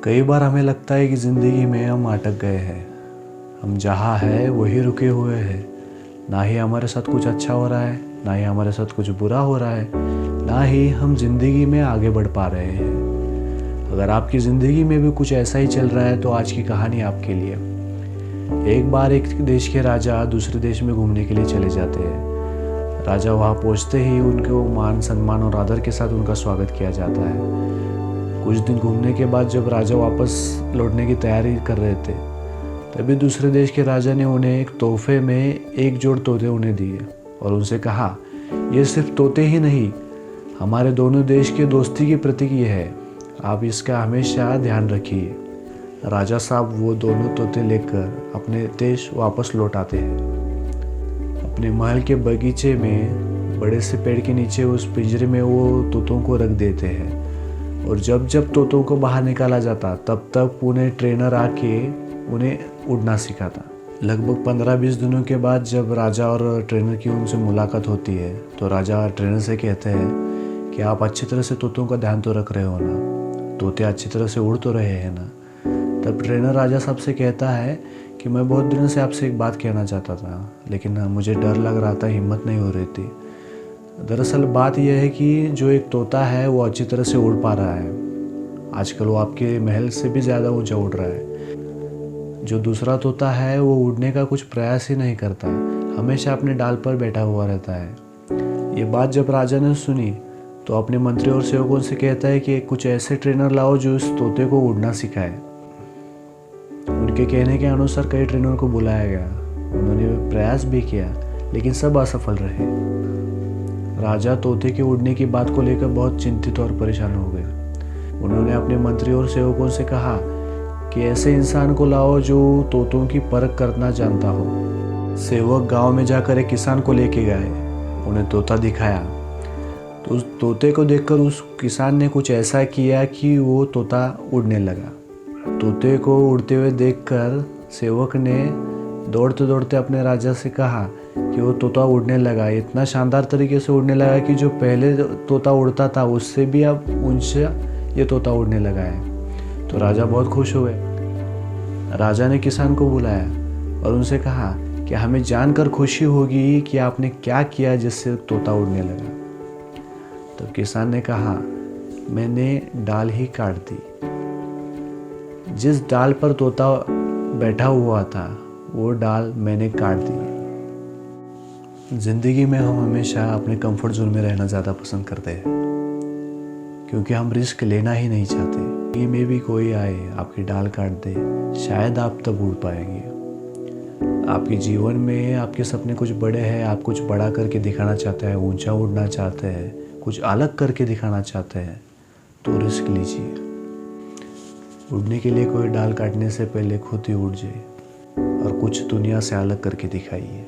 कई बार हमें लगता है कि ज़िंदगी में हम अटक गए हैं। हम जहाँ हैं वहीं रुके हुए हैं। ना ही हमारे साथ कुछ अच्छा हो रहा है, ना ही हमारे साथ कुछ बुरा हो रहा है, ना ही हम ज़िंदगी में आगे बढ़ पा रहे हैं। अगर आपकी ज़िंदगी में भी कुछ ऐसा ही चल रहा है तो आज की कहानी आपके लिए। एक बार एक देश के राजा दूसरे देश में घूमने के लिए चले जाते हैं। राजा वहाँ पहुँचते ही उनको मान सम्मान और आदर के साथ उनका स्वागत किया जाता है। कुछ दिन घूमने के बाद जब राजा वापस लौटने की तैयारी कर रहे थे, तभी दूसरे देश के राजा ने उन्हें एक तोहफे में एक जोड़ तोते उन्हें दिए और उनसे कहा, ये सिर्फ तोते ही नहीं, हमारे दोनों देश की दोस्ती की प्रतीक ये है, आप इसका हमेशा ध्यान रखिए। राजा साहब वो दोनों तोते लेकर अपने देश वापस लौट आते हैं। अपने महल के बगीचे में बड़े से पेड़ के नीचे उस पिंजरे में वो तोतों को रख देते हैं और जब जब तोतों को बाहर निकाला जाता तब तक उन्हें ट्रेनर आके उन्हें उड़ना सिखाता। लगभग 15-20 दिनों के बाद जब राजा और ट्रेनर की उनसे मुलाकात होती है तो राजा ट्रेनर से कहते हैं कि आप अच्छी तरह से तोतों का ध्यान तो रख रहे हो ना, तोते अच्छी तरह से उड़ तो रहे हैं ना। तब ट्रेनर राजा साहब से कहता है कि मैं बहुत दिनों से आपसे एक बात कहना चाहता था, लेकिन मुझे डर लग रहा था, हिम्मत नहीं हो रही थी। दरअसल बात यह है कि जो एक तोता है वो अच्छी तरह से उड़ पा रहा है। आजकल वो आपके महल से भी ज़्यादा ऊंचा उड़ रहा है। जो दूसरा तोता है वो उड़ने का कुछ प्रयास ही नहीं करता, हमेशा अपने डाल पर बैठा हुआ रहता है। ये बात जब राजा ने सुनी तो अपने मंत्री और सेवकों से कहता है कि कुछ ऐसे ट्रेनर लाओ जो इस तोते को उड़ना सिखाए। उनके कहने के अनुसार कई ट्रेनर को बुलाया गया। उन्होंने प्रयास भी किया लेकिन सब असफल रहे। राजा तोते के उड़ने की बात को लेकर बहुत चिंतित और परेशान हो गए। उन्होंने अपने मंत्री और सेवकों से कहा कि ऐसे इंसान को लाओ जो तोतों की परख करना जानता हो। सेवक गांव में जाकर एक किसान को लेके गए, उन्हें तोता दिखाया तो उस तोते को देखकर उस किसान ने कुछ ऐसा किया कि वो तोता उड़ने लगा। तोते को उड़ते हुए देखकर सेवक ने दौड़ते दौड़ते अपने राजा से कहा कि वो तोता उड़ने लगा, इतना शानदार तरीके से उड़ने लगा कि जो पहले तोता उड़ता था उससे भी अब ऊंचा ये तोता उड़ने लगा है। तो राजा बहुत खुश हुए। राजा ने किसान को बुलाया और उनसे कहा कि हमें जानकर खुशी होगी कि आपने क्या किया जिससे तोता उड़ने लगा। तो किसान ने कहा, मैंने डाल ही काट दी। जिस डाल पर तोता बैठा हुआ था वो डाल मैंने काट दी। ज़िंदगी में हम हमेशा अपने कंफर्ट जोन में रहना ज़्यादा पसंद करते हैं क्योंकि हम रिस्क लेना ही नहीं चाहते। ये में भी कोई आए आपकी डाल काट दे, शायद आप तब उड़ पाएंगे। आपके जीवन में आपके सपने कुछ बड़े हैं, आप कुछ बड़ा करके दिखाना चाहते हैं, ऊंचा उड़ना चाहते हैं, कुछ अलग करके दिखाना चाहते हैं तो रिस्क लीजिए। उड़ने के लिए कोई डाल काटने से पहले खुद ही उड़ जाए और कुछ दुनिया से अलग करके दिखाइए।